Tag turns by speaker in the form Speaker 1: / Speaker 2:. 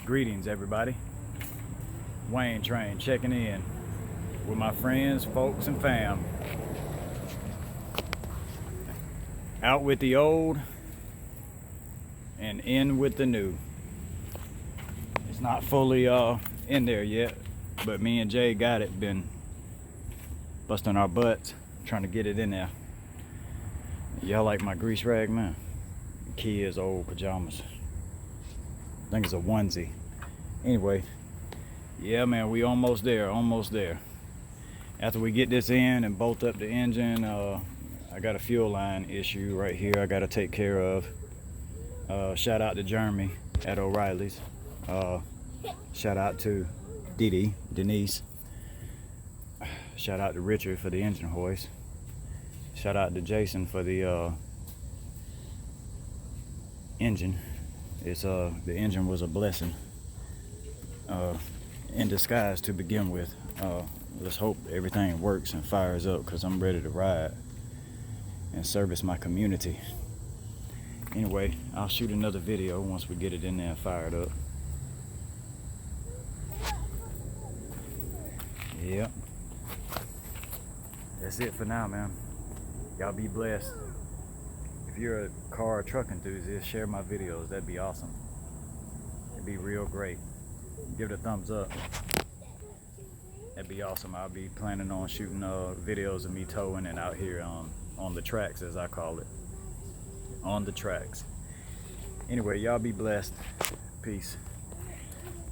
Speaker 1: Greetings, everybody. Wayne Train checking in with my friends, folks, and fam. Out with the old and in with the new. It's not fully in there yet, but me and Jay got it. Been busting our butts trying to get it in there. Y'all like my grease rag, man? Kids' old pajamas. I think it's a onesie. Anyway, yeah, man, we almost there. After we get this in and bolt up the engine, I got a fuel line issue right here I got to take care of. Shout out to Jeremy at O'Reilly's. Shout out to Denise. Shout out to Richard for the engine hoist. Shout out to Jason for the engine. The engine was a blessing in disguise to begin with. Let's hope everything works and fires up, because I'm ready to ride and service my community. Anyway, I'll shoot another video once we get it in there and fired up. Yep. That's it for now, man. Y'all be blessed. If you're a car or truck enthusiast, share my videos. That'd be awesome. It'd be real great. Give it a thumbs up. That'd be awesome. I'll be planning on shooting videos of me towing and out here on the tracks, as I call it. On the tracks. Anyway, y'all be blessed. Peace.